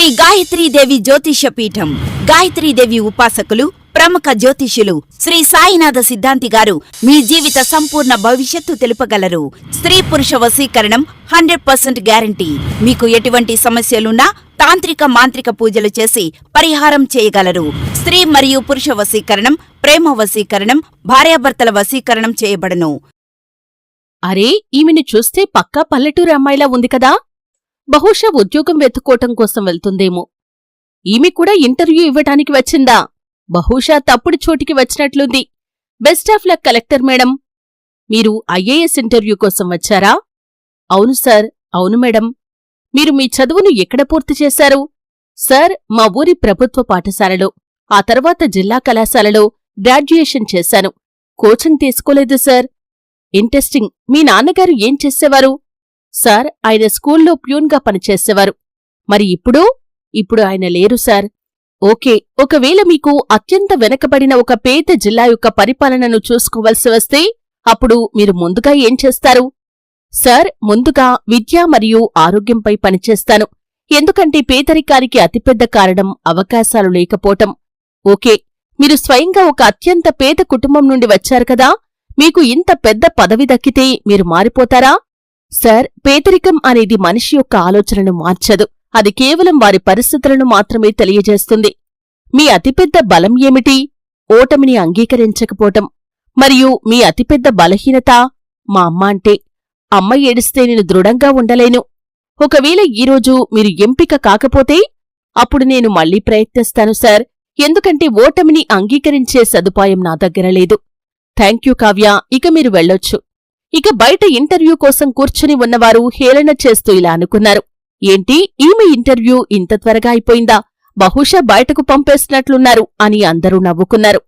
శ్రీ గాయత్రీదేవి జ్యోతిష్య పీఠం. గాయత్రీదేవి ఉపాసకులు, ప్రముఖ జ్యోతిష్యులు శ్రీ సాయినాథ సిద్ధాంతి గారు మీ జీవిత సంపూర్ణ భవిష్యత్తు తెలుపగలరు. స్త్రీ పురుష వశీకరణం 100% గ్యారంటీ. మీకు ఎటువంటి సమస్యలున్నా తాంత్రిక మాంత్రిక పూజలు చేసి పరిహారం చేయగలరు. స్త్రీ మరియు పురుష వశీకరణం, ప్రేమ వశీకరణం, భార్యాభర్తల వశీకరణం చేయబడును. అరే, ఈమెను చూస్తే పక్కా పల్లెటూరు అమ్మాయిలా ఉంది కదా! బహుశా ఉద్యోగం వెతుక్కోటం కోసం వెళ్తుందేమో. ఈమె కూడా ఇంటర్వ్యూ ఇవ్వటానికి వచ్చిందా? బహుశా తప్పుడు చోటికి వచ్చినట్లుంది. Best of luck collector madam. మీరు ఐఏఎస్ ఇంటర్వ్యూ కోసం వచ్చారా? అవును సార్. అవును మేడం. మీరు మీ చదువును ఎక్కడ పూర్తి చేశారు? సార్, మా ఊరి ప్రభుత్వ పాఠశాలలో, ఆ తర్వాత జిల్లా కళాశాలలో గ్రాడ్యుయేషన్ చేశాను. కోచింగ్ తీసుకోలేదు సార్. ఇంట్రెస్టింగ్. మీ నాన్నగారు ఏం చేసేవారు? సార్, ఆయన స్కూల్లో ప్యూన్గా పనిచేసేవారు. మరి ఇప్పుడు ఆయన లేరు సార్. ఓకే. ఒకవేళ మీకు అత్యంత వెనకబడిన ఒక పేద జిల్లా యొక్క పరిపాలనను చూసుకోవలసి వస్తే అప్పుడు మీరు ముందుగా ఏం చేస్తారు? సార్, ముందుగా విద్య మరియు ఆరోగ్యంపై పనిచేస్తాను. ఎందుకంటే పేదరికానికి అతిపెద్ద కారణం అవకాశాలు లేకపోవటం. ఓకే. మీరు స్వయంగా ఒక అత్యంత పేద కుటుంబం నుండి వచ్చారు కదా! మీకు ఇంత పెద్ద పదవి దక్కితే మీరు మారిపోతారా? సార్, పేదరికం అనేది మనిషి యొక్క ఆలోచనను మార్చదు. అది కేవలం వారి పరిస్థితులను మాత్రమే తెలియజేస్తుంది. మీ అతిపెద్ద బలం ఏమిటి? ఓటమిని అంగీకరించకపోవటం. మరియు మీ అతిపెద్ద బలహీనత? మా అమ్మ అంటే. అమ్మ ఏడిస్తే నేను దృఢంగా ఉండలేను. ఒకవేళ ఈరోజు మీరు ఎంపిక కాకపోతే అప్పుడు నేను మళ్లీ ప్రయత్నిస్తాను సార్. ఎందుకంటే ఓటమిని అంగీకరించే సదుపాయం నా దగ్గర లేదు. థాంక్యూ కావ్య. ఇక మీరు వెళ్ళొచ్చు. ఇక బయట ఇంటర్వ్యూ కోసం కూర్చుని ఉన్నవారు హేళన చేస్తూ ఇలా అనుకున్నారు. ఏంటి, ఈమె ఇంటర్వ్యూ ఇంత త్వరగా అయిపోయిందా? బహుశా బయటకు పంపేసినట్లున్నారు అని అందరూ నవ్వుకున్నారు.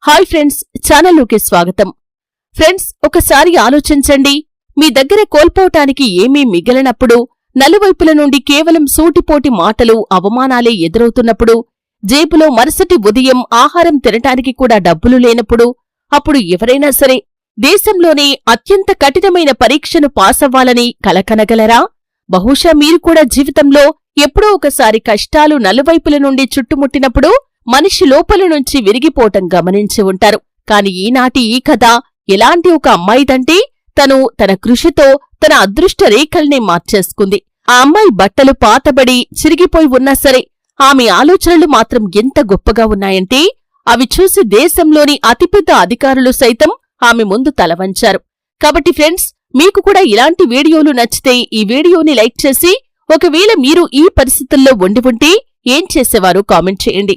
హాయ్ ఫ్రెండ్స్, ఛానల్లోకి స్వాగతం. ఫ్రెండ్స్, ఒకసారి ఆలోచించండి. మీ దగ్గర కోల్పోవటానికి ఏమీ మిగలనప్పుడు, నలువైపుల నుండి కేవలం సూటిపోటి మాటలు, అవమానాలే ఎదురవుతున్నప్పుడు, జేబులో మరుసటి ఉదయం ఆహారం తినటానికి కూడా డబ్బులు లేనప్పుడు, అప్పుడు ఎవరైనా సరే దేశంలోనే అత్యంత కఠినమైన పరీక్షను పాసవ్వాలని కలకనగలరా? బహుశా మీరు కూడా జీవితంలో ఎప్పుడో ఒకసారి కష్టాలు నలువైపుల నుండి చుట్టుముట్టినప్పుడు మనిషి లోపల నుంచి విరిగిపోవటం గమనించి ఉంటారు. కాని ఈనాటి ఈ కథ ఎలాంటి ఒక అమ్మాయిదంటే తను తన కృషితో తన అదృష్ట రేఖల్నే మార్చేసుకుంది. ఆ అమ్మాయి బట్టలు పాతబడి చిరిగిపోయి ఉన్నా సరే ఆమె ఆలోచనలు మాత్రం ఎంత గొప్పగా ఉన్నాయంటే అవి చూసి దేశంలోని అతిపెద్ద అధికారులు సైతం ఆమె ముందు తలవంచారు. కాబట్టి ఫ్రెండ్స్, మీకు కూడా ఇలాంటి వీడియోలు నచ్చితే ఈ వీడియోని లైక్ చేసి, ఒకవేళ మీరు ఈ పరిస్థితుల్లో ఉండి ఉంటే ఏం చేసేవారో కామెంట్ చేయండి.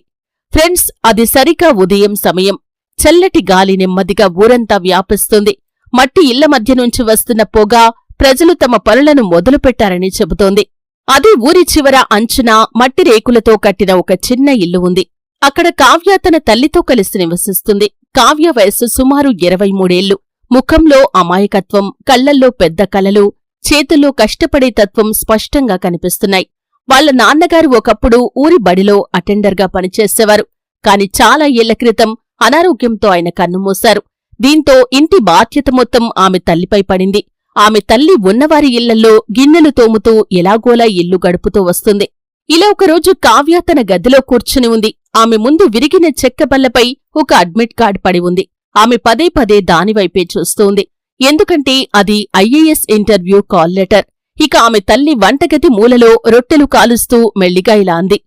ఫ్రెండ్స్, అది సరిగా ఉదయం సమయం. చల్లటి గాలి నెమ్మదిగా ఊరంతా వ్యాపిస్తుంది. మట్టి ఇళ్ల మధ్య నుంచి వస్తున్న పొగ ప్రజలు తమ పనులను మొదలుపెట్టారని చెబుతోంది. అదే ఊరి చివర అంచున మట్టి రేకులతో కట్టిన ఒక చిన్న ఇల్లు ఉంది. అక్కడ కావ్య తన తల్లితో కలిసి నివసిస్తుంది. కావ్య వయస్సు సుమారు 23 ముఖంలో అమాయకత్వం, కళ్లల్లో పెద్ద కలలు, చేతుల్లో కష్టపడే తత్వం స్పష్టంగా కనిపిస్తున్నాయి. వాళ్ల నాన్నగారు ఒకప్పుడు ఊరి బడిలో అటెండర్గా పనిచేసేవారు. కాని చాలా ఏళ్ల క్రితం అనారోగ్యంతో ఆయన కన్నుమూశారు. దీంతో ఇంటి బాధ్యత మొత్తం ఆమె తల్లిపై పడింది. ఆమె తల్లి ఉన్నవారి ఇళ్లల్లో గిన్నెలు తోముతూ ఎలాగోలా ఇల్లు గడుపుతూ వస్తుంది. ఇలా ఒకరోజు కావ్య తన గదిలో కూర్చుని ఉంది. ఆమె ముందు విరిగిన చెక్కబల్లపై ఒక అడ్మిట్ కార్డ్ పడి ఉంది. ఆమె పదే పదే దానివైపే చూస్తోంది. ఎందుకంటే అది ఐఏఎస్ ఇంటర్వ్యూ కాల్ లెటర్. ఇక ఆమె తల్లి వంటగది మూలలో రొట్టెలు కాలుస్తూ మెల్లిగా ఇలా అంది.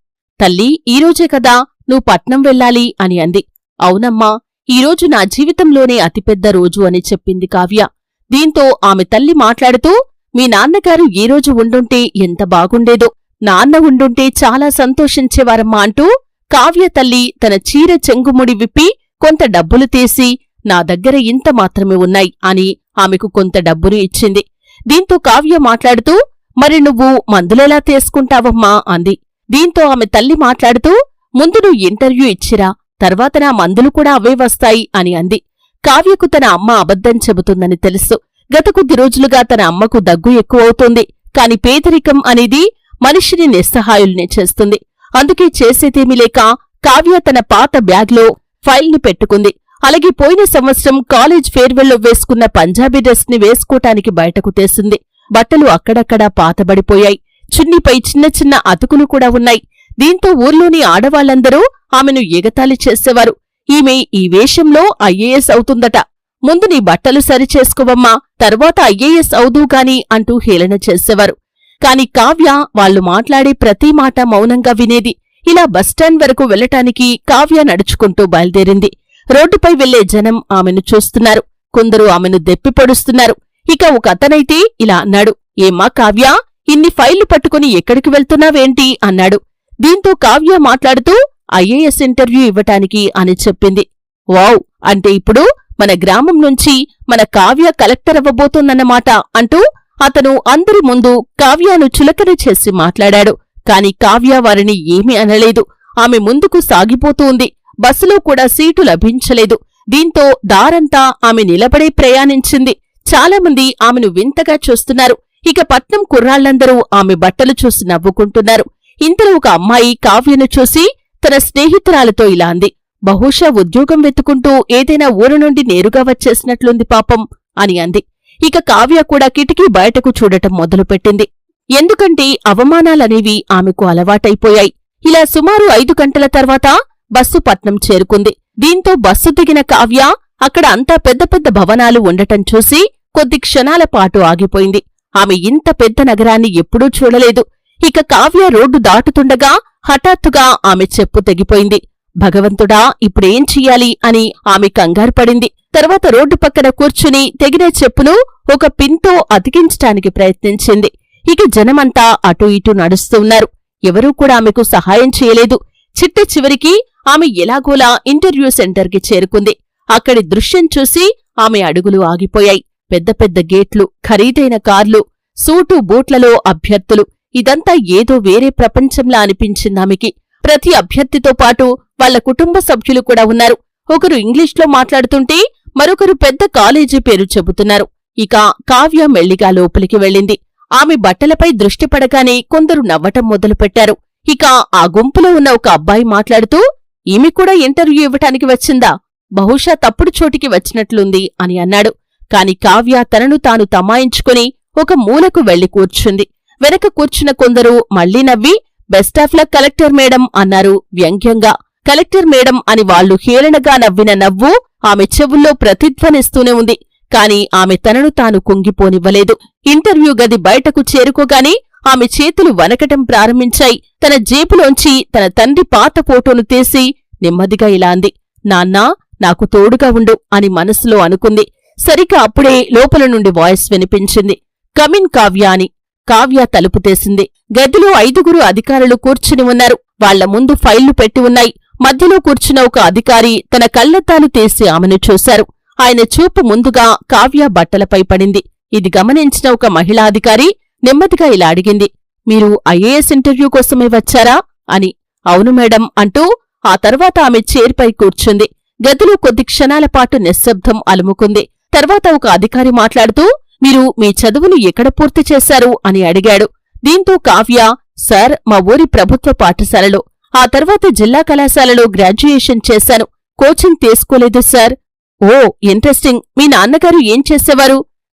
తల్లీ, ఈరోజే కదా నువ్వు పట్నం వెళ్ళాలి అని అంది. అవునమ్మా, ఈరోజు నా జీవితంలోనే అతిపెద్ద రోజు అని చెప్పింది కావ్య. దీంతో ఆమె తల్లి మాట్లాడుతూ, మీ నాన్నగారు ఈ రోజు ఉండుంటే ఎంత బాగుండేదో, నాన్న ఉండుంటే చాలా సంతోషించేవారమ్మా అంటూ కావ్య తల్లి తన చీర చెంగుముడి విప్పి కొంత డబ్బులు తీసి, నా దగ్గర ఇంత మాత్రమే ఉన్నాయి అని ఆమెకు కొంత డబ్బును ఇచ్చింది. దీంతో కావ్య మాట్లాడుతూ, మరి నువ్వు మందులెలా తీసుకుంటావమ్మా అంది. దీంతో ఆమె తల్లి మాట్లాడుతూ, ముందు నువ్వు ఇంటర్వ్యూ ఇచ్చిరా, తర్వాత నా మందులు కూడా అవే వస్తాయి అని అంది. కావ్యకు తన అమ్మ అబద్ధం చెబుతుందని తెలుసు. గత కొద్ది రోజులుగా తన అమ్మకు దగ్గు ఎక్కువవుతోంది. కాని పేదరికం అనేది మనిషిని నిస్సహాయుల్ని చేస్తుంది. అందుకే చేసేదేమీ లేక కావ్య తన పాత బ్యాగ్లో ఫైల్ని పెట్టుకుంది. అలాగే పోయిన సంవత్సరం కాలేజ్ ఫేర్వెల్లో వేసుకున్న పంజాబీ డ్రెస్ ని వేసుకోటానికి బయటకు తీసింది. బట్టలు అక్కడక్కడా పాతబడిపోయాయి. చున్నీపై చిన్న చిన్న అతుకులు కూడా ఉన్నాయి. దీంతో ఊర్లోని ఆడవాళ్లందరూ ఆమెను ఎగతాళి చేసేవారు. ఈమె ఈ వేషంలో ఐఏఎస్ అవుతుందట. ముందు నీ బట్టలు సరిచేసుకోవమ్మా, తర్వాత ఐఏఎస్ అవుదూగాని అంటూ హేళన చేసేవారు. కాని కావ్య వాళ్లు మాట్లాడే ప్రతి మాట మౌనంగా వినేది. ఇలా బస్టాండ్ వరకు వెళ్లటానికి కావ్య నడుచుకుంటూ బయలుదేరింది. రోడ్డుపై వెళ్లే జనం ఆమెను చూస్తున్నారు. కొందరు ఆమెను దెప్పిపొడుస్తున్నారు. ఇక ఒక అతనైతే ఇలా అన్నాడు, ఏమ్మా కావ్య, ఇన్ని ఫైళ్లు పట్టుకుని ఎక్కడికి వెళ్తున్నావేంటి అన్నాడు. దీంతో కావ్య మాట్లాడుతూ ఐఏఎస్ ఇంటర్వ్యూ ఇవ్వటానికి అని చెప్పింది. వావ్, అంటే ఇప్పుడు మన గ్రామం నుంచి మన కావ్య కలెక్టర్ అవ్వబోతోందన్నమాట అంటూ అతను అందరి ముందు కావ్యను చులకన చేసి మాట్లాడాడు. కాని కావ్య వారిని ఏమీ అనలేదు. ఆమె ముందుకు సాగిపోతూ ఉంది. బస్సులో కూడా సీటు లభించలేదు. దీంతో దారంతా ఆమె నిలబడే ప్రయాణించింది. చాలామంది ఆమెను వింతగా చూస్తున్నారు. ఇక పట్నం కుర్రాళ్లందరూ ఆమె బట్టలు చూసి నవ్వుకుంటున్నారు. ఇంతలో ఒక అమ్మాయి కావ్యను చూసి తన స్నేహితురాలతో ఇలా అంది, బహుశా ఉద్యోగం వెతుకుంటూ ఏదైనా ఊరు నుండి నేరుగా వచ్చేసినట్లుంది పాపం అని అంది. ఇక కావ్య కూడా కిటికీ బయటకు చూడటం మొదలుపెట్టింది. ఎందుకంటే అవమానాలనేవి ఆమెకు అలవాటైపోయాయి. ఇలా సుమారు 5 గంటల తర్వాత బస్సు పట్నం చేరుకుంది. దీంతో బస్సు దిగిన కావ్య అక్కడ అంతా పెద్ద పెద్ద భవనాలు ఉండటం చూసి కొద్ది క్షణాల పాటు ఆగిపోయింది. ఆమె ఇంత పెద్ద నగరాన్ని ఎప్పుడూ చూడలేదు. ఇక కావ్య రోడ్డు దాటుతుండగా హఠాత్తుగా ఆమె చెప్పు తెగిపోయింది. భగవంతుడా, ఇప్పుడేం చెయ్యాలి అని ఆమె కంగారు పడింది. తర్వాత రోడ్డు పక్కన కూర్చుని తెగిన చెప్పును ఒక పిన్తో అతికించటానికి ప్రయత్నించింది. ఇక జనమంతా అటూ ఇటూ నడుస్తూ ఉన్నారు. ఎవరూ కూడా ఆమెకు సహాయం చేయలేదు. చిట్ట చివరికి ఆమె ఎలాగోలా ఇంటర్వ్యూ సెంటర్కి చేరుకుంది. అక్కడి దృశ్యం చూసి ఆమె అడుగులు ఆగిపోయాయి. పెద్ద పెద్ద గేట్లు, ఖరీదైన కార్లు, సూటు బూట్లలో అభ్యర్థులు, ఇదంతా ఏదో వేరే ప్రపంచంలా అనిపించిందామెకి. ప్రతి అభ్యర్థితో పాటు వాళ్ల కుటుంబ సభ్యులు కూడా ఉన్నారు. ఒకరు ఇంగ్లీష్లో మాట్లాడుతుంటే మరొకరు పెద్ద కాలేజీ పేరు చెబుతున్నారు. ఇక కావ్య మెల్లిగా లోపలికి వెళ్ళింది. ఆమె బట్టలపై దృష్టి పడగానే కొందరు నవ్వటం మొదలుపెట్టారు. ఇక ఆ గుంపులో ఉన్న ఒక అబ్బాయి మాట్లాడుతూ, ఈమె కూడా ఇంటర్వ్యూ ఇవ్వటానికి వచ్చిందా, బహుశా తప్పుడు చోటికి వచ్చినట్లుంది అని అన్నాడు. కాని కావ్య తనను తాను తమాయించుకుని ఒక మూలకు వెళ్లి కూర్చుంది. వెనక కూర్చున్న కొందరు మళ్లీ నవ్వి, best of luck collector madam అన్నారు వ్యంగ్యంగా. కలెక్టర్ మేడం అని వాళ్లు హేళనగా నవ్విన నవ్వు ఆమె చెవుల్లో ప్రతిధ్వనిస్తూనే ఉంది. కాని ఆమె తనను తాను కుంగిపోనివ్వలేదు. ఇంటర్వ్యూ గది బయటకు చేరుకోగానే ఆమె చేతులు వనకటం ప్రారంభించాయి. తన జేబులోంచి తన తండ్రి పాత ఫోటోను తీసి నెమ్మదిగా ఇలా అంది, నాన్నా, నాకు తోడుగా ఉండు అని మనసులో అనుకుంది. సరిగా అప్పుడే లోపల నుండి వాయిస్ వినిపించింది, కమిన్ కావ్య అని. కావ్య తలుపు తీసింది. గదిలో 5 అధికారులు కూర్చుని ఉన్నారు. వాళ్ల ముందు ఫైళ్లు పెట్టి ఉన్నాయి. మధ్యలో కూర్చున్న ఒక అధికారి తన కళ్లద్దాలు తీసి ఆమెను చూశారు. ఆయన చూపు ముందుగా కావ్య బట్టలపై పడింది. ఇది గమనించిన ఒక మహిళా అధికారి నెమ్మదిగా ఇలా అడిగింది, మీరు ఐఏఎస్ ఇంటర్వ్యూ కోసమే వచ్చారా అని. అవును మేడం అంటూ ఆ తర్వాత ఆమె చైర్పై కూర్చుంది. గదిలో కొద్ది క్షణాల పాటు నిశ్శబ్దం అలుముకుంది. తర్వాత ఒక అధికారి మాట్లాడుతూ, మీరు మీ చదువును ఎక్కడ పూర్తి చేశారు అని అడిగాడు. దీంతో కావ్య, సార్, మా ఊరి ప్రభుత్వ పాఠశాలలో, ఆ తర్వాత జిల్లా కళాశాలలో గ్రాడ్యుయేషన్ చేశాను. కోచింగ్ తీసుకోలేదు సార్. ఓ ఇంట్రెస్టింగ్. మీ నాన్నగారు ఏం చేసేవారు?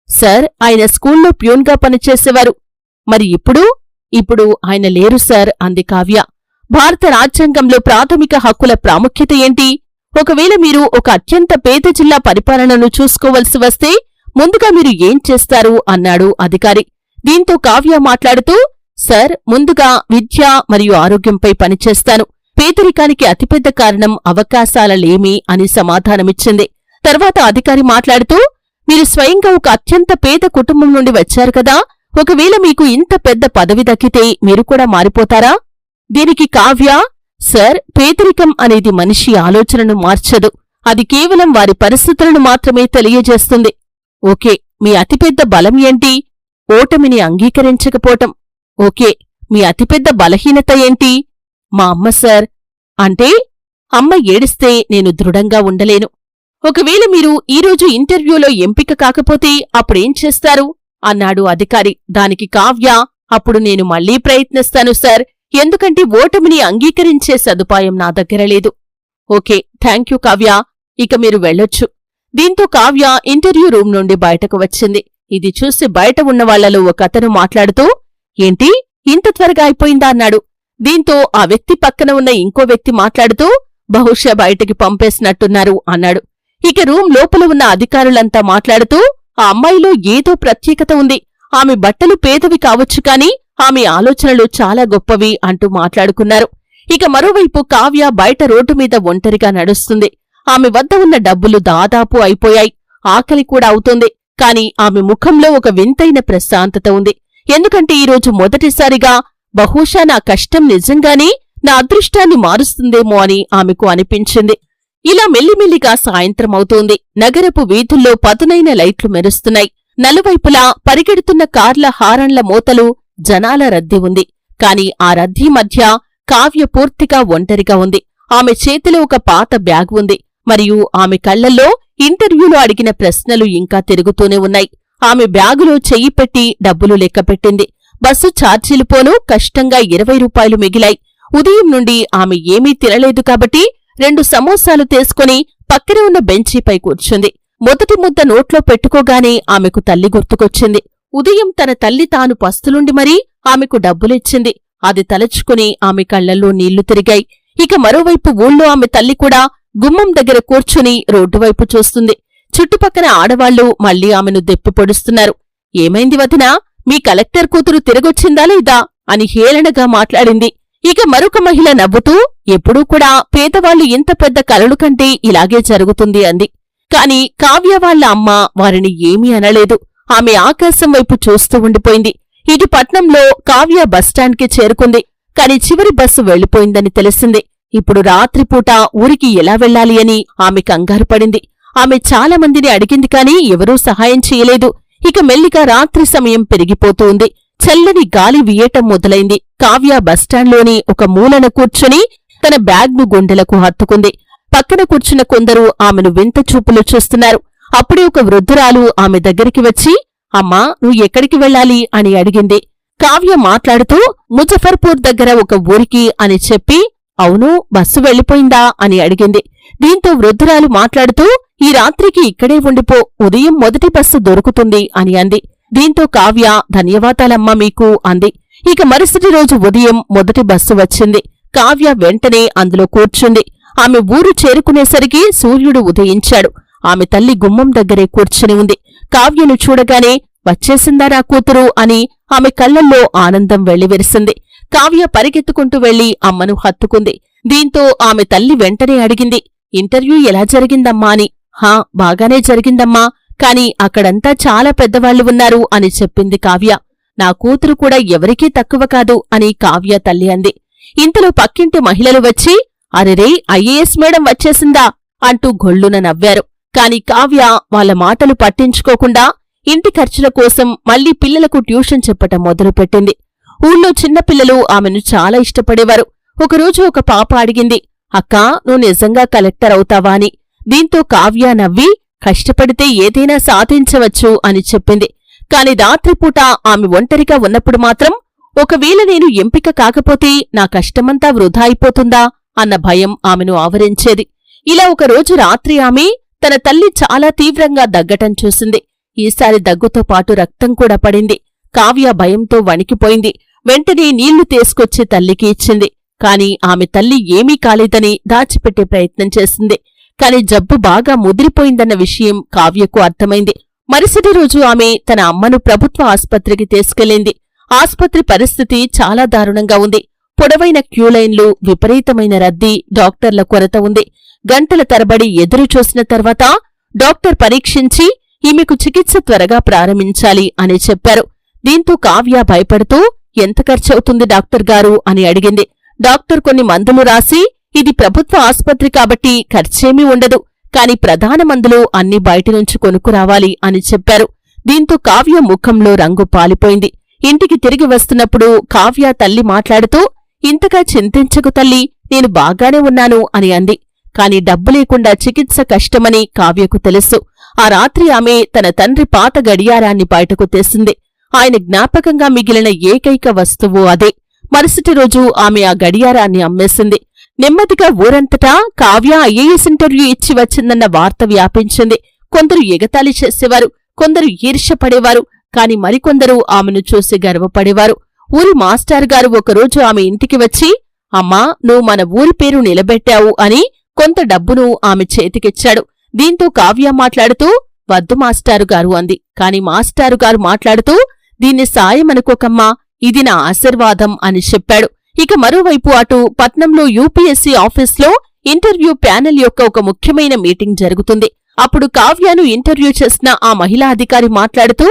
సార్, ఆయన స్కూల్లో ప్యూన్గా పనిచేసేవారు. మరి ఇప్పుడు ఆయన లేరు సార్ అంది కావ్య. భారత రాజ్యాంగంలో ప్రాథమిక హక్కుల ప్రాముఖ్యత ఏంటి? ఒకవేళ మీరు ఒక అత్యంత పేద జిల్లా పరిపాలనను చూసుకోవలసి వస్తే ముందుగా మీరు ఏం చేస్తారు అన్నాడు అధికారి. దీంతో కావ్య మాట్లాడుతూ, సార్, ముందుగా విద్య మరియు ఆరోగ్యంపై పనిచేస్తాను. పేదరికానికి అతిపెద్ద కారణం అవకాశాల లేమి అని సమాధానమిచ్చింది. తర్వాత అధికారి మాట్లాడుతూ, మీరు స్వయంగా ఒక అత్యంత పేద కుటుంబం నుండి వచ్చారు కదా, ఒకవేళ మీకు ఇంత పెద్ద పదవి దక్కితే మీరు కూడా మారిపోతారా? దీనికి కావ్య, సార్, పేదరికం అనేది మనిషి ఆలోచనను మార్చదు. అది కేవలం వారి పరిస్థితులను మాత్రమే తెలియజేస్తుంది. ఓకే, మీ అతిపెద్ద బలం ఏంటి? ఓటమిని అంగీకరించకపోవటం. ఓకే, మీ అతిపెద్ద బలహీనత ఏంటి? మా అమ్మ సార్. అంటే అమ్మ ఏడిస్తే నేను దృఢంగా ఉండలేను. ఒకవేళ మీరు ఈరోజు ఇంటర్వ్యూలో ఎంపిక కాకపోతే అప్పుడేం చేస్తారు అన్నాడు అధికారి. దానికి కావ్య, అప్పుడు నేను మళ్లీ ప్రయత్నిస్తాను సార్, ఎందుకంటే ఓటమిని అంగీకరించే సదుపాయం నా దగ్గర లేదు. ఓకే, థాంక్యూ కావ్య, ఇక మీరు వెళ్ళొచ్చు. దీంతో కావ్య ఇంటర్వ్యూ రూమ్ నుండి బయటకు వచ్చింది. ఇది చూసి బయట ఉన్నవాళ్లలో ఒకతను మాట్లాడుతూ, ఏంటి, ఇంత త్వరగా అయిపోయిందా అన్నాడు. దీంతో ఆ వ్యక్తి పక్కన ఉన్న ఇంకో వ్యక్తి మాట్లాడుతూ బహుశా బయటికి పంపేసినట్టున్నారు అన్నాడు. ఇక రూమ్ లోపల ఉన్న అధికారులంతా మాట్లాడుతూ ఆ అమ్మాయిలో ఏదో ప్రత్యేకత ఉంది, ఆమె బట్టలు పేదవి కావచ్చు కాని ఆమె ఆలోచనలు చాలా గొప్పవి అంటూ మాట్లాడుకున్నారు. ఇక మరోవైపు కావ్య బయట రోడ్డు మీద ఒంటరిగా నడుస్తుంది. ఆమె వద్ద ఉన్న డబ్బులు దాదాపు అయిపోయాయి. ఆకలి కూడా అవుతోంది. కాని ఆమె ముఖంలో ఒక వింతైన ప్రశాంతత ఉంది. ఎందుకంటే ఈరోజు మొదటిసారిగా బహుశా నా కష్టం నిజంగానే నా అదృష్టాన్ని మారుస్తుందేమో అని ఆమెకు అనిపించింది. ఇలా మెల్లిమెల్లిగా సాయంత్రం అవుతోంది. నగరపు వీధుల్లో పదునైన లైట్లు మెరుస్తున్నాయి. నలువైపులా పరిగెడుతున్న కార్ల హారన్ల మోతలు, జనాల రద్దీ ఉంది. కాని ఆ రద్దీ మధ్య కావ్య పూర్తిగా ఒంటరిగా ఉంది. ఆమె చేతిలో ఒక పాత బ్యాగ్ ఉంది. మరియు ఆమె కళ్లల్లో ఇంటర్వ్యూలో అడిగిన ప్రశ్నలు ఇంకా తిరుగుతూనే ఉన్నాయి. ఆమె బ్యాగులో చెయ్యి పెట్టి డబ్బులు లెక్కపెట్టింది. బస్సు ఛార్జీలు పోను కష్టంగా 20 రూపాయలు మిగిలాయి. ఉదయం నుండి ఆమె ఏమీ తినలేదు కాబట్టి 2 సమోసాలు తీసుకుని పక్కన ఉన్న బెంచీపై కూర్చుంది. మొదటి ముద్ద నోట్లో పెట్టుకోగానే ఆమెకు తల్లి గుర్తుకొచ్చింది. ఉదయం తన తల్లి తాను పస్తులుండి మరీ ఆమెకు డబ్బులిచ్చింది. అది తలచుకుని ఆమె కళ్లల్లో నీళ్లు తిరిగాయి. ఇక మరోవైపు ఊళ్ళో ఆమె తల్లి కూడా గుమ్మం దగ్గర కూర్చుని రోడ్డువైపు చూస్తుంది. చుట్టుపక్కన ఆడవాళ్లు మళ్లీ ఆమెను దెప్పి పొడుస్తున్నారు. ఏమైంది వదినా, మీ కలెక్టర్ కూతురు తిరిగొచ్చిందా లేదా అని హేళనగా మాట్లాడింది. ఇక మరొక మహిళ నవ్వుతూ ఎప్పుడూ కూడా పేదవాళ్లు ఇంత పెద్ద కలలు కంటే ఇలాగే జరుగుతుంది అంది. కాని కావ్య వాళ్ల అమ్మ వారిని ఏమీ అనలేదు. ఆమె ఆకాశం వైపు చూస్తూ ఉండిపోయింది. ఇటు పట్నంలో కావ్య బస్టాండ్కి చేరుకుంది. కాని చివరి బస్సు వెళ్లిపోయిందని తెలిసింది. ఇప్పుడు రాత్రిపూట ఊరికి ఎలా వెళ్లాలి అని ఆమె కంగారు పడింది. ఆమె చాలా మందిని అడిగింది కాని ఎవరూ సహాయం చేయలేదు. ఇక మెల్లిగా రాత్రి సమయం పెరిగిపోతూ ఉంది. చల్లని గాలి వీయటం మొదలైంది. కావ్య బస్టాండ్లోని ఒక మూలన కూర్చుని తన బ్యాగ్ను గుండెలకు హత్తుకుంది. పక్కన కూర్చున్న కొందరు ఆమెను వింత చూపులు చూస్తున్నారు. అప్పుడే ఒక వృద్ధురాలు ఆమె దగ్గరికి వచ్చి, అమ్మా, నువ్వు ఎక్కడికి వెళ్ళాలి అని అడిగింది. కావ్య మాట్లాడుతూ ముజఫర్పూర్ దగ్గర ఒక ఊరికి అని చెప్పి, అవును, బస్సు వెళ్లిపోయిందా అని అడిగింది. దీంతో వృద్ధురాలు మాట్లాడుతూ ఈ రాత్రికి ఇక్కడే ఉండిపో, ఉదయం మొదటి బస్సు దొరుకుతుంది అని అంది. దీంతో కావ్య ధన్యవాదాలమ్మా మీకు అంది. ఇక మరుసటి రోజు ఉదయం మొదటి బస్సు వచ్చింది. కావ్య వెంటనే అందులో కూర్చుంది. ఆమె ఊరు చేరుకునేసరికి సూర్యుడు ఉదయించాడు. ఆమె తల్లి గుమ్మం దగ్గరే కూర్చుని ఉంది. కావ్యను చూడగానే వచ్చేసిందా నా కూతురు అని ఆమె కళ్లల్లో ఆనందం వెళ్లివిరిసింది. కావ్య పరిగెత్తుకుంటూ వెళ్లి అమ్మను హత్తుకుంది. దీంతో ఆమె తల్లి వెంటనే అడిగింది, ఇంటర్వ్యూ ఎలా జరిగిందమ్మా అని. హా, బాగానే జరిగిందమ్మా, కాని అక్కడంతా చాలా పెద్దవాళ్లు ఉన్నారు అని చెప్పింది కావ్య. నా కూతురు కూడా ఎవరికీ తక్కువ కాదు అని కావ్య తల్లి అంది. ఇంతలో పక్కింటి మహిళలు వచ్చి, అరెరే, ఐఏఎస్ మేడం వచ్చేసిందా అంటూ గొళ్ళున నవ్వారు. కాని కావ్య వాళ్ల మాటలు పట్టించుకోకుండా ఇంటి ఖర్చుల కోసం మళ్లీ పిల్లలకు ట్యూషన్ చెప్పటం మొదలుపెట్టింది. ఊళ్ళో చిన్నపిల్లలు ఆమెను చాలా ఇష్టపడేవారు. ఒకరోజు ఒక పాప అడిగింది, అక్కా, నువ్వు నిజంగా కలెక్టర్ అవుతావా అని. దీంతో కావ్య నవ్వి, కష్టపడితే ఏదైనా సాధించవచ్చు అని చెప్పింది. కాని రాత్రిపూట ఆమె ఒంటరిగా ఉన్నప్పుడు మాత్రం, ఒకవేళ నేను ఎంపిక కాకపోతే నా కష్టమంతా వృధా అయిపోతుందా అన్న భయం ఆమెను ఆవరించేది. ఇలా ఒకరోజు రాత్రి ఆమె తన తల్లి చాలా తీవ్రంగా దగ్గటం చూసింది. ఈసారి దగ్గుతో పాటు రక్తం కూడా పడింది. కావ్య భయంతో వణికిపోయింది. వెంటనే నీళ్లు తీసుకొచ్చి తల్లికి ఇచ్చింది. కాని ఆమె తల్లి ఏమీ కాలేదని దాచిపెట్టే ప్రయత్నం చేసింది. కాని జబ్బు బాగా ముదిరిపోయిందన్న విషయం కావ్యకు అర్థమైంది. మరుసటి రోజు ఆమె తన అమ్మను ప్రభుత్వ ఆస్పత్రికి తీసుకెళ్లింది. ఆస్పత్రి పరిస్థితి చాలా దారుణంగా ఉంది. పొడవైన క్యూలైన్లు, విపరీతమైన రద్దీ, డాక్టర్ల కొరత ఉంది. గంటల తరబడి ఎదురు చూసిన తర్వాత డాక్టర్ పరీక్షించి ఈమెకు చికిత్స త్వరగా ప్రారంభించాలి అని చెప్పారు. దీంతో కావ్య భయపడుతూ, ఎంత ఖర్చవుతుంది డాక్టర్ గారు అని అడిగింది. డాక్టర్ కొన్ని మందులు రాసి, ఇది ప్రభుత్వ ఆస్పత్రి కాబట్టి ఖర్చేమీ ఉండదు, కాని ప్రధాన మందులు అన్ని బయటినుంచి కొనుక్కురావాలి అని చెప్పారు. దీంతో కావ్య ముఖంలో రంగు పాలిపోయింది. ఇంటికి తిరిగి వస్తున్నప్పుడు కావ్య తల్లి మాట్లాడుతూ, ఇంతగా చింతించకు తల్లి, నేను బాగానే ఉన్నాను అని అంది. కాని డబ్బు లేకుండా చికిత్స కష్టమని కావ్యకు తెలుసు. ఆ రాత్రి ఆమె తన తండ్రి పాత గడియారాన్ని బయటకు తెసింది. ఆయన జ్ఞాపకంగా మిగిలిన ఏకైక వస్తువు అదే. మరుసటి రోజు ఆమె ఆ గడియారాన్ని అమ్మేసింది. నెమ్మదిగా ఊరంతటా కావ్య ఐఏఎస్ ఇంటర్వ్యూ ఇచ్చి వచ్చిందన్న వార్త వ్యాపించింది. కొందరు ఎగతాళి చేసేవారు, కొందరు ఈర్ష్యపడేవారు, కాని మరికొందరు ఆమెను చూసి గర్వపడేవారు. ఊరి మాస్టర్ గారు ఒకరోజు ఆమె ఇంటికి వచ్చి, అమ్మా, నువ్వు మన ఊరి పేరు నిలబెట్టావు అని కొంత డబ్బును ఆమె చేతికిచ్చాడు. దీంతో కావ్య మాట్లాడుతూ, వద్దు మాస్టారుగారు అంది. కాని మాస్టారుగారు మాట్లాడుతూ, దీన్ని సాయమనుకోకమ్మా, ఇది నా ఆశీర్వాదం అని చెప్పాడు. ఇక మరోవైపు అటు పట్నంలో యూపీఎస్సీ ఆఫీస్లో ఇంటర్వ్యూ ప్యానెల్ యొక్క ఒక ముఖ్యమైన మీటింగ్ జరుగుతుంది. అప్పుడు కావ్యను ఇంటర్వ్యూ చేసిన ఆ మహిళా అధికారి మాట్లాడుతూ,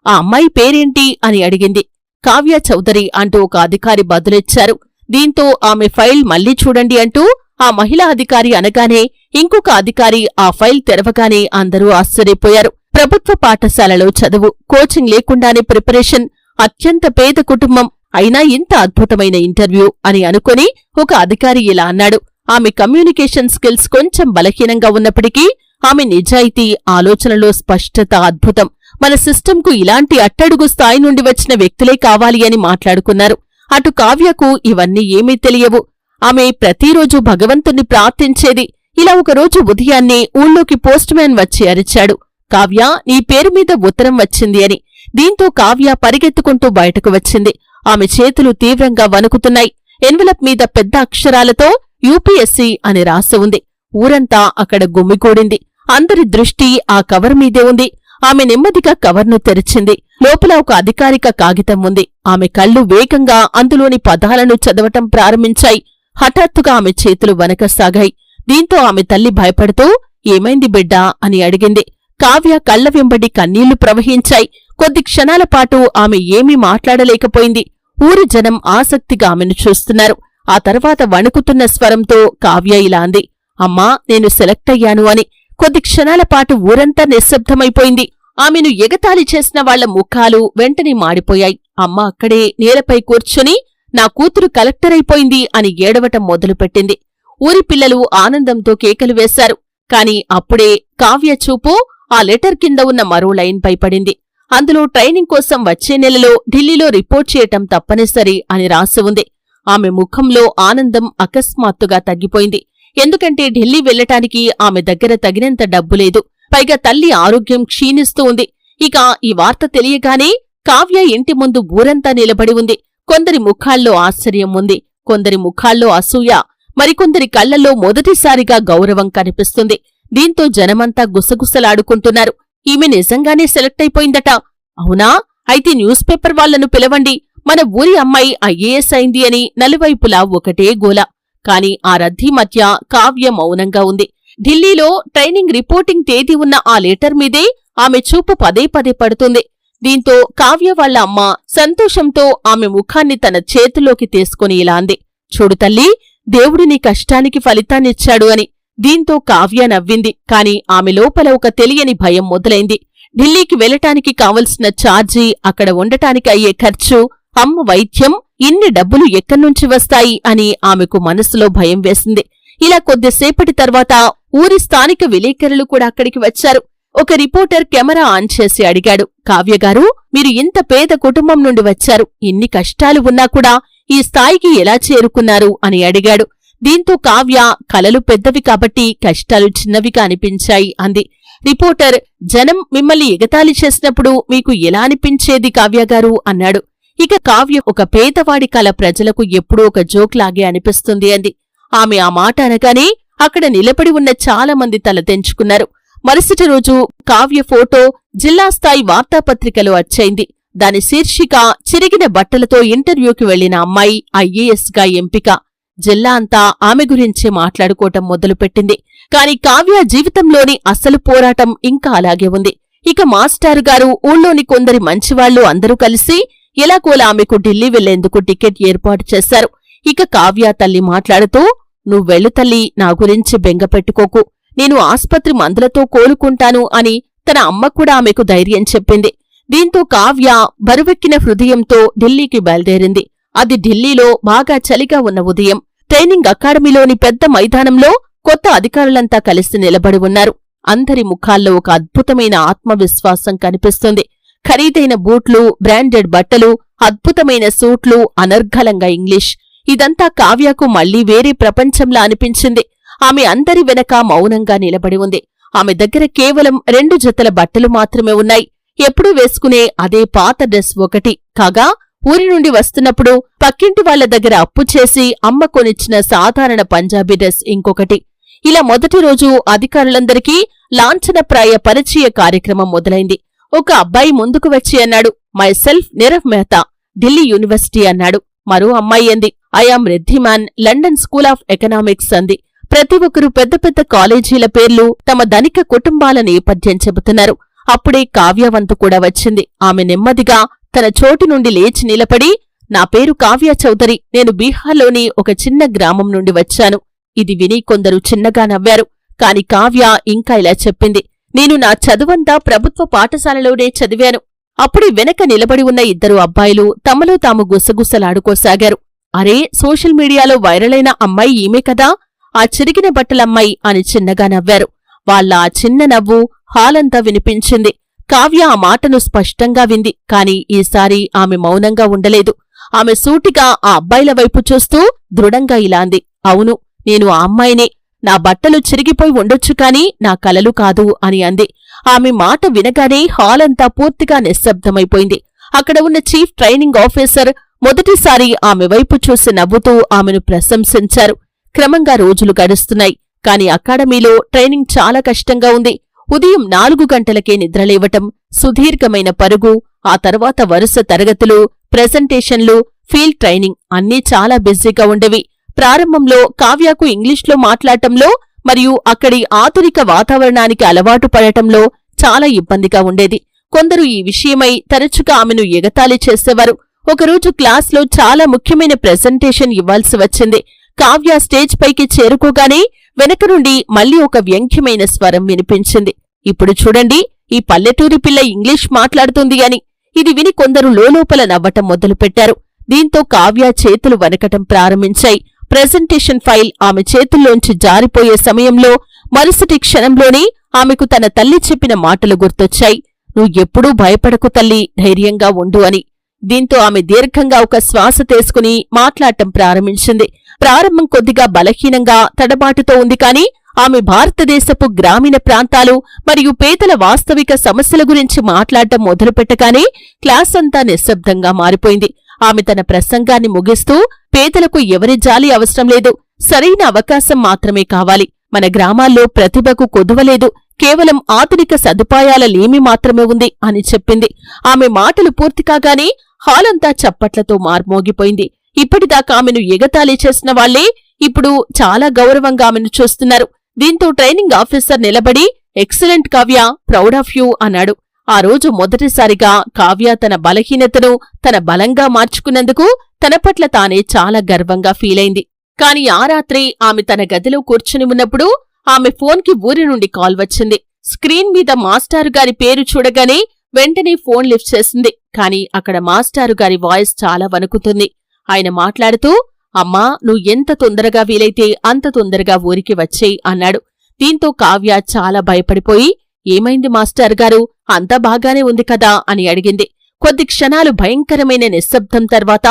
ఆ అమ్మాయి పేరేంటి అని అడిగింది. కావ్య చౌదరి అంటూ ఒక అధికారి బదులిచ్చారు. దీంతో ఆమె ఫైల్ మళ్లీ చూడండి అంటూ ఆ మహిళా అధికారి అనగానే ఇంకొక అధికారి ఆ ఫైల్ తెరవగానే అందరూ ఆశ్చర్యపోయారు. ప్రభుత్వ పాఠశాలలో చదువు, కోచింగ్ లేకుండానే ప్రిపరేషన్, అత్యంత పేద కుటుంబం, అయినా ఇంత అద్భుతమైన ఇంటర్వ్యూ అని అనుకుని ఒక అధికారి ఇలా అన్నాడు. ఆమె కమ్యూనికేషన్ స్కిల్స్ కొంచెం బలహీనంగా ఉన్నప్పటికీ ఆమె నిజాయితీ, ఆలోచనలో స్పష్టత అద్భుతం. మన సిస్టంకు ఇలాంటి అట్టడుగు స్థాయి నుండి వచ్చిన వ్యక్తులే కావాలి అని మాట్లాడుకున్నారు. అటు కావ్యకు ఇవన్నీ ఏమీ తెలియవు. ఆమె ప్రతిరోజూ భగవంతుణ్ణి ప్రార్థించేది. ఇలా ఒకరోజు ఉదయాన్నే ఊళ్ళోకి పోస్ట్ మ్యాన్ వచ్చి అరిచాడు, కావ్య, నీ పేరు మీద ఉత్తరం వచ్చింది అని. దీంతో కావ్య పరిగెత్తుకుంటూ బయటకు వచ్చింది. ఆమె చేతులు తీవ్రంగా వణుకుతున్నాయి. ఎన్వలప్ మీద పెద్ద అక్షరాలతో యూపీఎస్సీ అని రాసి ఉంది. ఊరంతా అక్కడ గుమ్మికూడింది. అందరి దృష్టి ఆ కవర్ మీదే ఉంది. ఆమె నెమ్మదిగా కవర్ను తెరిచింది. లోపల ఒక అధికారిక కాగితం ఉంది. ఆమె కళ్ళు వేగంగా అందులోని పదాలను చదవటం ప్రారంభించాయి. హఠాత్తుగా ఆమె చేతులు వనకసాగాయి. దీంతో ఆమె తల్లి భయపడుతూ, ఏమైంది బిడ్డా అని అడిగింది. కావ్య కళ్ల వెంబడి కన్నీళ్లు ప్రవహించాయి. కొద్ది క్షణాల పాటు ఆమె ఏమీ మాట్లాడలేకపోయింది. ఊరి జనం ఆసక్తిగా ఆమెను చూస్తున్నారు. ఆ తర్వాత వణుకుతున్న స్వరంతో కావ్య ఇలా అంది, అమ్మా, నేను సెలెక్ట్ అయ్యాను అని. కొద్ది క్షణాల పాటు ఊరంతా నిశ్శబ్దమైపోయింది. ఆమెను ఎగతాళి చేసిన వాళ్ల ముఖాలు వెంటనే మాడిపోయాయి. అమ్మ అక్కడే నేలపై కూర్చుని, నా కూతురు కలెక్టరైపోయింది అని ఏడవటం మొదలుపెట్టింది. ఊరి పిల్లలు ఆనందంతో కేకలు వేశారు. కాని అప్పుడే కావ్య చూపు ఆ లెటర్ కింద ఉన్న మరో లైన్పై పడింది. అందులో ట్రైనింగ్ కోసం వచ్చే నెలలో ఢిల్లీలో రిపోర్ట్ చేయటం తప్పనిసరి అని రాసి ఉంది. ఆమె ముఖంలో ఆనందం అకస్మాత్తుగా తగ్గిపోయింది. ఎందుకంటే ఢిల్లీ వెళ్లటానికి ఆమె దగ్గర తగినంత డబ్బు లేదు. పైగా తల్లి ఆరోగ్యం క్షీణిస్తూ ఉంది. ఇక ఈ వార్త తెలియగానే కావ్య ఇంటి ముందు ఊరంతా నిలబడి ఉంది. కొందరి ముఖాల్లో ఆశ్చర్యం ఉంది, కొందరి ముఖాల్లో అసూయ, మరికొందరి కళ్లలో మొదటిసారిగా గౌరవం కనిపిస్తుంది. దీంతో జనమంతా గుసగుసలాడుకుంటున్నారు. ఈమె నిజంగానే సెలెక్ట్ అయిపోయిందట. అవునా? అయితే న్యూస్ పేపర్ వాళ్లను పిలవండి, మన ఊరి అమ్మాయి ఐఏఎస్ అయింది అని నలువైపులా ఒకటే గోల. కాని ఆ రద్దీ మధ్య కావ్య మౌనంగా ఉంది. ఢిల్లీలో ట్రైనింగ్ రిపోర్టింగ్ తేదీ ఉన్న ఆ లెటర్ మీదే ఆమె చూపు పదే పదే పడుతుంది. దీంతో కావ్య వాళ్ల అమ్మ సంతోషంతో ఆమె ముఖాన్ని తన చేతుల్లోకి తీసుకుని ఇలా అంది, చూడు తల్లీ, దేవుడు నీ కష్టానికి ఫలితాన్నిచ్చాడు అని. దీంతో కావ్య నవ్వింది. కాని ఆమె లోపల ఒక తెలియని భయం మొదలైంది. ఢిల్లీకి వెళ్లటానికి కావలసిన ఛార్జీ, అక్కడ ఉండటానికి అయ్యే ఖర్చు, అమ్మ వైద్యం, ఇన్ని డబ్బులు ఎక్కడ్నుంచి వస్తాయి అని ఆమెకు మనసులో భయం వేసింది. ఇలా కొద్దిసేపటి తర్వాత ఊరి స్థానిక విలేకరులు కూడా అక్కడికి వచ్చారు. ఒక రిపోర్టర్ కెమెరా ఆన్ చేసి అడిగాడు, కావ్యగారు, మీరు ఇంత పేద కుటుంబం నుండి వచ్చారు, ఇన్ని కష్టాలు ఉన్నా కూడా ఈ స్థాయికి ఎలా చేరుకున్నారు అని అడిగాడు. దీంతో కావ్య, కలలు పెద్దవి కాబట్టి కష్టాలు చిన్నవిగా అనిపించాయి అంది. రిపోర్టర్, జనం మిమ్మల్ని ఎగతాళి చేసినప్పుడు మీకు ఎలా అనిపించేది కావ్యగారు అన్నాడు. ఇక కావ్య, ఒక పేదవాడి కల ప్రజలకు ఎప్పుడూ ఒక జోక్ లాగే అనిపిస్తుంది అంది. ఆమె ఆ మాట అనగానే అక్కడ నిలబడి ఉన్న చాలామంది తల తెంచుకున్నారు. మరుసటి రోజు కావ్య ఫోటో జిల్లా స్థాయి వార్తాపత్రికలో అచ్చయింది. దాని శీర్షిక, చిరిగిన బట్టలతో ఇంటర్వ్యూకి వెళ్లిన అమ్మాయి ఐఏఎస్ గా ఎంపిక. జిల్లా అంతా ఆమె గురించే మాట్లాడుకోవటం మొదలుపెట్టింది. కాని కావ్య జీవితంలోని అసలు పోరాటం ఇంకా అలాగే ఉంది. ఇక మాస్టారు గారు, ఊళ్ళోని కొందరి మంచివాళ్లు అందరూ కలిసి ఎలాగోలా ఆమెకు ఢిల్లీ వెళ్లేందుకు టికెట్ ఏర్పాటు చేశారు. ఇక కావ్య తల్లి మాట్లాడుతూ, నువ్వెళ్ళు తల్లి, నా గురించి బెంగపెట్టుకోకు, నేను ఆస్పత్రి మందులతో కోలుకుంటాను అని తన అమ్మ కూడా ఆమెకు ధైర్యం చెప్పింది. దీంతో కావ్య బరువెక్కిన హృదయంతో ఢిల్లీకి బయలుదేరింది. అది ఢిల్లీలో బాగా చలిగా ఉన్న ఉదయం. ట్రైనింగ్ అకాడమీలోని పెద్ద మైదానంలో కొత్త అధికారులంతా కలిసి నిలబడి ఉన్నారు. అందరి ముఖాల్లో ఒక అద్భుతమైన ఆత్మవిశ్వాసం కనిపిస్తుంది. ఖరీదైన బూట్లు, బ్రాండెడ్ బట్టలు, అద్భుతమైన సూట్లు, అనర్ఘలంగా ఇంగ్లీష్. ఇదంతా కావ్యకు మళ్లీ వేరే ప్రపంచంలా అనిపించింది. ఆమె అందరి వెనక మౌనంగా నిలబడి ఉంది. ఆమె దగ్గర కేవలం 2 జతల బట్టలు మాత్రమే ఉన్నాయి. ఎప్పుడూ వేసుకునే అదే పాత డ్రెస్ ఒకటి కాగా, ఊరి నుండి వస్తున్నప్పుడు పక్కింటి వాళ్ల దగ్గర అప్పు చేసి అమ్మ కొనిచ్చిన సాధారణ పంజాబీ డ్రెస్ ఇంకొకటి. ఇలా మొదటి రోజు అధికారులందరికీ లాంఛనప్రాయ పరిచయ కార్యక్రమం మొదలైంది. ఒక అబ్బాయి ముందుకు వచ్చి అన్నాడు, myself Nirav Mehta, Delhi university అన్నాడు. మరో అమ్మాయి అంది, I am Riddhiman, London school of economics అంది. ప్రతి ఒక్కరూ పెద్ద పెద్ద కాలేజీల పేర్లు, తమ ధనిక కుటుంబాల నేపథ్యం చెబుతున్నారు. అప్పుడే కావ్యవంతు కూడా వచ్చింది. ఆమె నెమ్మదిగా తన చోటు నుండి లేచి నిలబడి, నా పేరు కావ్య చౌదరి, నేను బీహార్లోని ఒక చిన్న గ్రామం నుండి వచ్చాను. ఇది విని కొందరు చిన్నగా నవ్వారు. కాని కావ్య ఇంకా ఇలా చెప్పింది, నేను నా చదువంతా ప్రభుత్వ పాఠశాలలోనే చదివాను. అప్పుడే వెనక నిలబడి ఉన్న ఇద్దరు అబ్బాయిలు తమలో తాము గుసగుసలాడుకోసాగారు. అరే, సోషల్ మీడియాలో వైరలైన అమ్మాయి ఈమె కదా, ఆ చిరిగిన బట్టలమ్మాయి అని చిన్నగా నవ్వారు. వాళ్ళ ఆ చిన్న నవ్వు హాలంతా వినిపించింది. కావ్య ఆ మాటను స్పష్టంగా వింది. కాని ఈసారి ఆమె మౌనంగా ఉండలేదు. ఆమె సూటిగా ఆ అబ్బాయిల వైపు చూస్తూ దృఢంగా ఇలా అంది, అవును, నేను ఆ అమ్మాయినే. నా బట్టలు చిరిగిపోయి ఉండొచ్చు కాని నా కలలు కాదు అని అంది. ఆమె మాట వినగానే హాలంతా పూర్తిగా నిశ్శబ్దమైపోయింది. అక్కడ ఉన్న చీఫ్ ట్రైనింగ్ ఆఫీసర్ మొదటిసారి ఆమె వైపు చూసి నవ్వుతూ ఆమెను ప్రశంసించారు. క్రమంగా రోజులు గడుస్తున్నాయి. కాని అకాడమీలో ట్రైనింగ్ చాలా కష్టంగా ఉంది. ఉదయం 4 గంటలకే నిద్రలేవటం, సుదీర్ఘమైన పరుగు, ఆ తర్వాత వరుస తరగతులు, ప్రెజెంటేషన్లు, ఫీల్డ్ ట్రైనింగ్ అన్నీ చాలా బిజీగా ఉండేవి. ప్రారంభంలో కావ్యకు ఇంగ్లీష్లో మాట్లాడటంలో మరియు అక్కడి ఆధునిక వాతావరణానికి అలవాటు పడటంలో చాలా ఇబ్బందిగా ఉండేది. కొందరు ఈ విషయమై తరచుగా ఆమెను ఎగతాళి చేసేవారు. ఒకరోజు క్లాస్లో చాలా ముఖ్యమైన ప్రెజెంటేషన్ ఇవ్వాల్సి వచ్చింది. కావ్య స్టేజ్ పైకి చేరుకోగానే వెనక నుండి మళ్లీ ఒక వ్యంగ్యమైన స్వరం వినిపించింది, ఇప్పుడు చూడండి, ఈ పల్లెటూరి పిల్ల ఇంగ్లీష్ మాట్లాడుతుంది అని. ఇది విని కొందరు లోలోపల నవ్వటం మొదలుపెట్టారు. దీంతో కావ్య చేతులు వణకటం ప్రారంభించాయి. ప్రెజెంటేషన్ ఫైల్ ఆమె చేతుల్లోంచి జారిపోయే సమయంలో మరుసటి క్షణంలోనే ఆమెకు తన తల్లి చెప్పిన మాటలు గుర్తొచ్చాయి, నువ్వు ఎప్పుడూ భయపడకు తల్లి, ధైర్యంగా ఉండు అని. దీంతో ఆమె దీర్ఘంగా ఒక శ్వాస తీసుకుని మాట్లాడటం ప్రారంభించింది. ప్రారంభం కొద్దిగా బలహీనంగా, తడబాటుతో ఉంది కాని ఆమె భారతదేశపు గ్రామీణ ప్రాంతాలు మరియు పేదల వాస్తవిక సమస్యల గురించి మాట్లాడటం మొదలుపెట్టగానే క్లాస్ అంతా నిశ్శబ్దంగా మారిపోయింది. ఆమె తన ప్రసంగాన్ని ముగిస్తూ, పేదలకు ఎవరి జాలి అవసరం లేదు, సరైన అవకాశం మాత్రమే కావాలి. మన గ్రామాల్లో ప్రతిభకు కొదువలేదు, కేవలం ఆధునిక సదుపాయాల లేమి మాత్రమే ఉంది అని చెప్పింది. ఆమె మాటలు పూర్తి కాగానే హాలంతా చప్పట్లతో మార్మోగిపోయింది. ఇప్పటిదాకా ఆమెను ఎగతాళి చేసిన వాళ్లే ఇప్పుడు చాలా గౌరవంగా ఆమెను చూస్తున్నారు. దీంతో ట్రైనింగ్ ఆఫీసర్ నిలబడి, excellent Kavya, proud of you అన్నాడు. ఆ రోజు మొదటిసారిగా కావ్య తన బలహీనతను తన బలంగా మార్చుకున్నందుకు తన పట్ల తానే చాలా గర్వంగా ఫీలైంది. కాని ఆ రాత్రి ఆమె తన గదిలో కూర్చుని ఉన్నప్పుడు ఆమె ఫోన్కి ఊరి నుండి కాల్ వచ్చింది. స్క్రీన్ మీద మాస్టారు గారి పేరు చూడగానే వెంటనే ఫోన్ లిఫ్ట్ చేసింది. కాని అక్కడ మాస్టారు గారి వాయిస్ చాలా వణుకుతుంది. ఆయన మాట్లాడుతూ, అమ్మా, నువ్వు ఎంత తొందరగా వీలైతే అంత తొందరగా ఊరికి వచ్చేయ్ అన్నాడు. దీంతో కావ్య చాలా భయపడిపోయి, ఏమైంది మాస్టర్ గారు, అంతా బాగానే ఉంది కదా అని అడిగింది. కొద్ది క్షణాలు భయంకరమైన నిశ్శబ్దం తర్వాత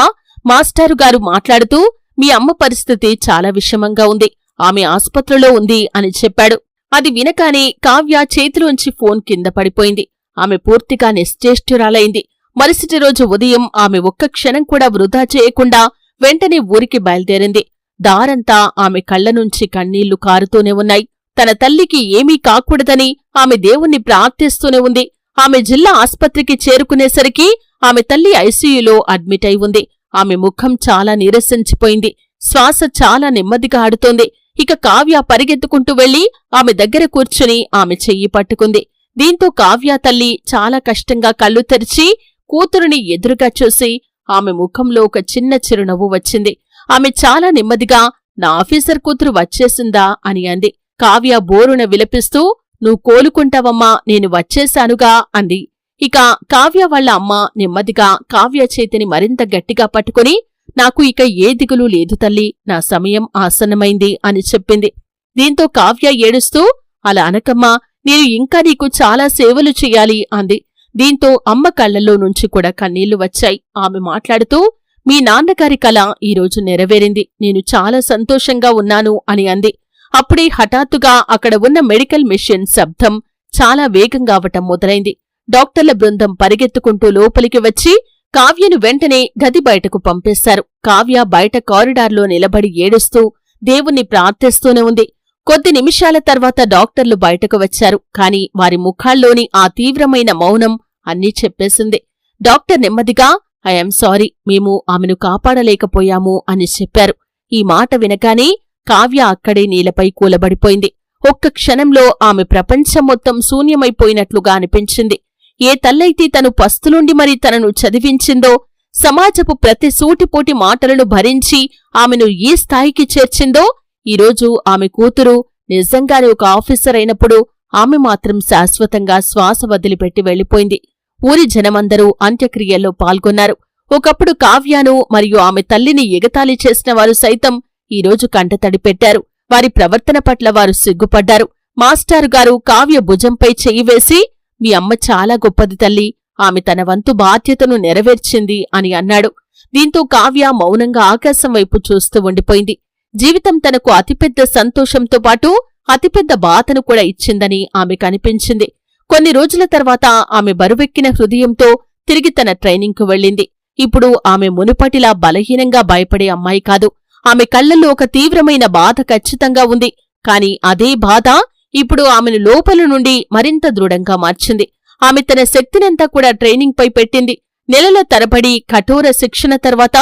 మాస్టారు గారు మాట్లాడుతూ, మీ అమ్మ పరిస్థితి చాలా విషమంగా ఉంది, ఆమె ఆస్పత్రిలో ఉంది అని చెప్పాడు. అది వినగానే కావ్య చేతిలోంచి ఫోన్ కింద పడిపోయింది. ఆమె పూర్తిగా నిశ్చేష్టురాలైంది. మరుసటి రోజు ఉదయం ఆమె ఒక్క క్షణం కూడా వృధా చేయకుండా వెంటనే ఊరికి బయలుదేరింది. దారంతా ఆమె కళ్లనుంచి కన్నీళ్లు కారుతూనే ఉన్నాయి. తన తల్లికి ఏమీ కాకూడదని ఆమె దేవుణ్ణి ప్రార్థిస్తూనే ఉంది. ఆమె జిల్లా ఆస్పత్రికి చేరుకునేసరికి ఆమె తల్లి ఐసీయూలో అడ్మిట్ అయి ఉంది. ఆమె ముఖం చాలా నీరసించిపోయింది. శ్వాస చాలా నెమ్మదిగా ఆడుతోంది. ఇక కావ్య పరిగెత్తుకుంటూ వెళ్లి ఆమె దగ్గర కూర్చుని ఆమె చెయ్యి పట్టుకుంది. దీంతో కావ్య తల్లి చాలా కష్టంగా కళ్ళు తెరిచి కూతురుని ఎదురుగా చూసి ఆమె ముఖంలో ఒక చిన్న చిరునవ్వు వచ్చింది. ఆమె చాలా నెమ్మదిగా, నా ఆఫీసర్ కూతురు వచ్చేసిందా అని అంది. కావ్య బోరున విలపిస్తూ, నువ్వు కోలుకుంటావమ్మా, నేను వచ్చేశానుగా అంది. ఇక కావ్య వాళ్ల అమ్మ నెమ్మదిగా కావ్య చేతిని మరింత గట్టిగా పట్టుకుని, నాకు ఇక ఏ దిగులు లేదు తల్లి, నా సమయం ఆసన్నమైంది అని చెప్పింది. దీంతో కావ్య ఏడుస్తూ, అలా అనకమ్మా, నేను ఇంకా నీకు చాలా సేవలు చెయ్యాలి అంది. దీంతో అమ్మ కళ్లలో నుంచి కూడా కన్నీళ్లు వచ్చాయి. ఆమె మాట్లాడుతూ, మీ నాన్నగారి కల ఈరోజు నెరవేరింది, నేను చాలా సంతోషంగా ఉన్నాను అని అంది. అప్పుడే హఠాత్తుగా అక్కడ ఉన్న మెడికల్ మెషిన్ శబ్దం చాలా వేగంగా అవటం మొదలైంది. డాక్టర్ల బృందం పరిగెత్తుకుంటూ లోపలికి వచ్చి కావ్యను వెంటనే గది బయటకు పంపేశారు. కావ్య బయట కారిడార్లో నిలబడి ఏడుస్తూ దేవుణ్ణి ప్రార్థిస్తూనే ఉంది. కొద్ది నిమిషాల తర్వాత డాక్టర్లు బయటకు వచ్చారు. కాని వారి ముఖాల్లోని ఆ తీవ్రమైన మౌనం అన్నీ చెప్పేసింది. డాక్టర్ నెమ్మదిగా ఐఎమ్ సారీ, మేము ఆమెను కాపాడలేకపోయాము అని చెప్పారు. ఈ మాట వినగానే కావ్య అక్కడే నేలపై కూలబడిపోయింది. ఒక్క క్షణంలో ఆమె ప్రపంచం మొత్తం శూన్యమైపోయినట్లుగా అనిపించింది. ఏ తల్లైతే తను పస్తులుండి మరి తనను చదివించిందో, సమాజపు ప్రతి సూటిపోటి మాటలను భరించి ఆమెను ఈ స్థాయికి చేర్చిందో, ఈరోజు ఆమె కూతురు నిజంగానే ఒక ఆఫీసర్ అయినప్పుడు ఆమె మాత్రం శాశ్వతంగా శ్వాస వదిలిపెట్టి వెళ్లిపోయింది. ఊరి జనమందరూ అంత్యక్రియల్లో పాల్గొన్నారు. ఒకప్పుడు కావ్యాను మరియు ఆమె తల్లిని ఎగతాళి చేసిన వారు సైతం ఈరోజు కంటతడి పెట్టారు. వారి ప్రవర్తన పట్ల వారు సిగ్గుపడ్డారు. మాస్టారుగారు కావ్య భుజంపై చెయ్యి వేసి, మీ అమ్మ చాలా గొప్పది తల్లి, ఆమె తన వంతు బాధ్యతను నెరవేర్చింది అని అన్నాడు. దీంతో కావ్య మౌనంగా ఆకాశం వైపు చూస్తూ ఉండిపోయింది. జీవితం తనకు అతిపెద్ద సంతోషంతో పాటు అతిపెద్ద బాధను కూడా ఇచ్చిందని ఆమె కనిపించింది. కొన్ని రోజుల తర్వాత ఆమె బరువెక్కిన హృదయంతో తిరిగి తన ట్రైనింగ్కు వెళ్ళింది. ఇప్పుడు ఆమె మునుపటిలా బలహీనంగా భయపడే అమ్మాయి కాదు. ఆమె కళ్లల్లో ఒక తీవ్రమైన బాధ ఖచ్చితంగా ఉంది. కాని అదే బాధ ఇప్పుడు ఆమెను లోపల నుండి మరింత దృఢంగా మార్చింది. ఆమె తన శక్తినంతా కూడా ట్రైనింగ్ పై పెట్టింది. నెలల తరబడి కఠోర శిక్షణ తర్వాత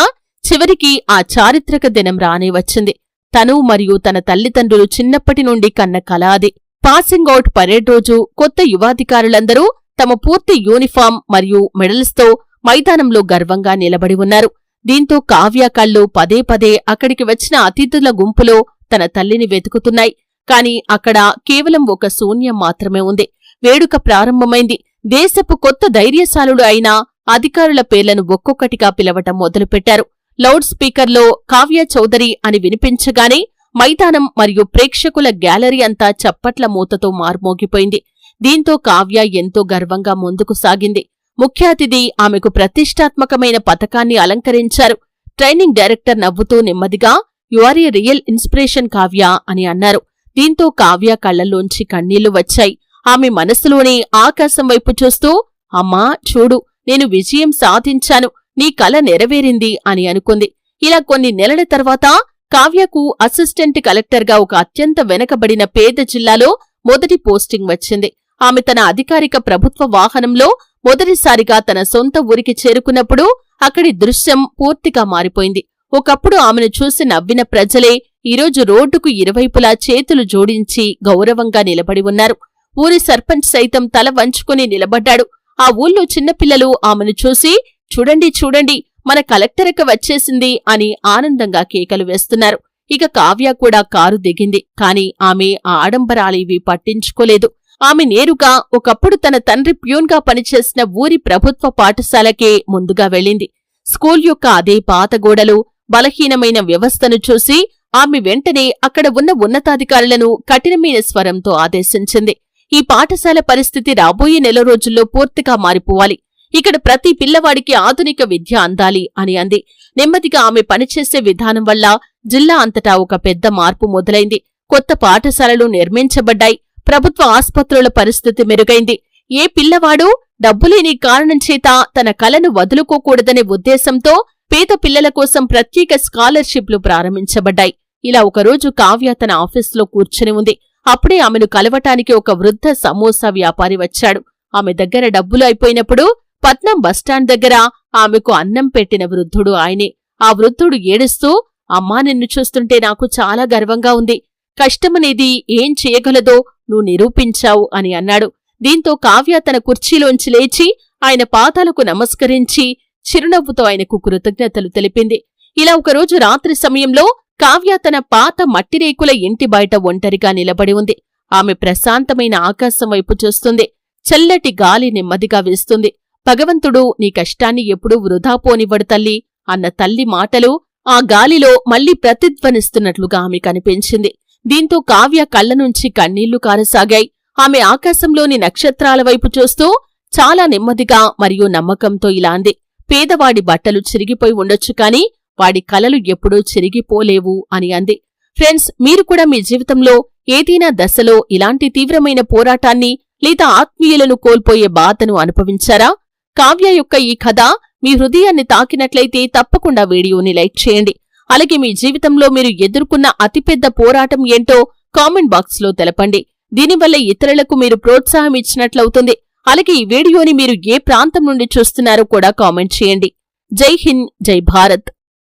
చివరికి ఆ చారిత్రక దినం రానే వచ్చింది. తను మరియు తన తల్లిదండ్రులు చిన్నప్పటి నుండి కన్న కల అది. పాసింగ్ అవుట్ పరేడ్ రోజు కొత్త యువాధికారులందరూ తమ పూర్తి యూనిఫామ్ మరియు మెడల్స్తో మైదానంలో గర్వంగా నిలబడి ఉన్నారు. దీంతో కావ్య కళ్ళు పదే పదే అక్కడికి వచ్చిన అతిథుల గుంపులో తన తల్లిని వెతుకుతున్నాయి. కాని అక్కడ కేవలం ఒక శూన్యం మాత్రమే ఉంది. వేడుక ప్రారంభమైంది. దేశపు కొత్త ధైర్యశాలుడు అయిన అధికారుల పేర్లను ఒక్కొక్కటిగా పిలవటం మొదలుపెట్టారు. లౌడ్ స్పీకర్లో కావ్య చౌదరి అని వినిపించగానే మైదానం మరియు ప్రేక్షకుల గ్యాలరీ అంతా చప్పట్ల మూతతో మార్మోగిపోయింది. దీంతో కావ్య ఎంతో గర్వంగా ముందుకు సాగింది. ముఖ్య అతిథి ఆమెకు ప్రతిష్టాత్మకమైన పతకాన్ని అలంకరించారు. ట్రైనింగ్ డైరెక్టర్ నవ్వుతూ నెమ్మదిగా you are a real inspiration Kavya అని అన్నారు. దీంతో కావ్య కళ్లల్లోంచి కన్నీళ్లు వచ్చాయి. ఆమె మనసులోనే ఆకాశం వైపు చూస్తూ, అమ్మా చూడు, నేను విజయం సాధించాను, నీ కల నెరవేరింది అని అనుకుంది. ఇలా కొన్ని నెలల తర్వాత కావ్యకు అసిస్టెంట్ కలెక్టర్గా ఒక అత్యంత వెనకబడిన పేద జిల్లాలో మొదటి పోస్టింగ్ వచ్చింది. ఆమె తన అధికారిక ప్రభుత్వ వాహనంలో మొదటిసారిగా తన సొంత ఊరికి చేరుకున్నప్పుడు అక్కడి దృశ్యం పూర్తిగా మారిపోయింది. ఒకప్పుడు ఆమెను చూసి నవ్విన ప్రజలే ఈరోజు రోడ్డుకు ఇరువైపులా చేతులు జోడించి గౌరవంగా నిలబడి ఉన్నారు. ఊరి సర్పంచ్ సైతం తల వంచుకుని నిలబడ్డాడు. ఆ ఊళ్ళో చిన్నపిల్లలు ఆమెను చూసి చూడండి చూడండి, మన కలెక్టర్కి వచ్చేసింది అని ఆనందంగా కేకలు వేస్తున్నారు. ఇక కావ్య కూడా కారు దిగింది. కాని ఆమె ఆ ఆడంబరాలేవీ పట్టించుకోలేదు. ఆమె నేరుగా ఒకప్పుడు తన తండ్రి ప్యూన్గా పనిచేసిన ఊరి ప్రభుత్వ పాఠశాలకే ముందుగా వెళ్ళింది. స్కూల్ యొక్క అదే పాత గోడలు, బలహీనమైన వ్యవస్థను చూసి ఆమె వెంటనే అక్కడ ఉన్న ఉన్నతాధికారులను కఠినమైన స్వరంతో ఆదేశించింది. ఈ పాఠశాల పరిస్థితి రాబోయే నెల రోజుల్లో పూర్తిగా మారిపోవాలి. ఇక్కడ ప్రతి పిల్లవాడికి ఆధునిక విద్య అందాలి అని అంది. నెమ్మదిగా ఆమె పనిచేసే విధానం వల్ల జిల్లా అంతటా ఒక పెద్ద మార్పు మొదలైంది. కొత్త పాఠశాలలు నిర్మించబడ్డాయి. ప్రభుత్వ ఆస్పత్రుల పరిస్థితి మెరుగైంది. ఏ పిల్లవాడూ డబ్బులేని కారణం చేత తన కలను వదులుకోకూడదనే ఉద్దేశంతో పేద పిల్లల కోసం ప్రత్యేక స్కాలర్షిప్లు ప్రారంభించబడ్డాయి. ఇలా ఒకరోజు కావ్య తన ఆఫీసులో కూర్చుని ఉంది. అప్పుడే ఆమెను కలవటానికి ఒక వృద్ధ సమోసా వ్యాపారి వచ్చాడు. ఆమె దగ్గర డబ్బులు అయిపోయినప్పుడు పట్నం బస్టాండ్ దగ్గర ఆమెకు అన్నం పెట్టిన వృద్ధుడు ఆయనే. ఆ వృద్ధుడు ఏడుస్తూ, అమ్మా, నిన్ను చూస్తుంటే నాకు చాలా గర్వంగా ఉంది. కష్టమనేది ఏం చేయగలదో నువ్వు నిరూపించావు అని అన్నాడు. దీంతో కావ్య తన కుర్చీలోంచి లేచి ఆయన పాదాలకు నమస్కరించి చిరునవ్వుతో ఆయనకు కృతజ్ఞతలు తెలిపింది. ఇలా ఒకరోజు రాత్రి సమయంలో కావ్య తన పాత మట్టిరేకుల ఇంటి బయట ఒంటరిగా నిలబడి ఉంది. ఆమె ప్రశాంతమైన ఆకాశం వైపు చూస్తుంది. చల్లటి గాలి నెమ్మదిగా వీస్తుంది. భగవంతుడు నీ కష్టాన్ని ఎప్పుడూ వృధా పోనివ్వడు తల్లి అన్న తల్లి మాటలు ఆ గాలిలో మళ్లీ ప్రతిధ్వనిస్తున్నట్లుగా ఆమె కనిపించింది. దీంతో కావ్య కళ్లనుంచి కన్నీళ్లు కారసాగాయి. ఆమె ఆకాశంలోని నక్షత్రాల వైపు చూస్తూ చాలా నెమ్మదిగా మరియు నమ్మకంతో ఇలా అంది, పేదవాడి బట్టలు చిరిగిపోయి ఉండొచ్చు కాని వాడి కలలు ఎప్పుడూ చిరిగిపోలేవు అని అంది. ఫ్రెండ్స్, మీరు కూడా మీ జీవితంలో ఏదైనా దశలో ఇలాంటి తీవ్రమైన పోరాటాన్ని లేదా ఆత్మీయులను కోల్పోయే బాధను అనుభవించారా? కావ్య యొక్క ఈ కథ మీ హృదయాన్ని తాకినట్లయితే తప్పకుండా వీడియోని లైక్ చేయండి. అలాగే మీ జీవితంలో మీరు ఎదుర్కొన్న అతిపెద్ద పోరాటం ఏంటో కామెంట్ బాక్స్ లో తెలపండి. దీనివల్ల ఇతరులకు మీరు ప్రోత్సాహం ఇచ్చినట్లవుతుంది. అలాగే ఈ వీడియోని మీరు ఏ ప్రాంతం నుండి చూస్తున్నారో కూడా కామెంట్ చేయండి. జై హింద్, జై భారత్.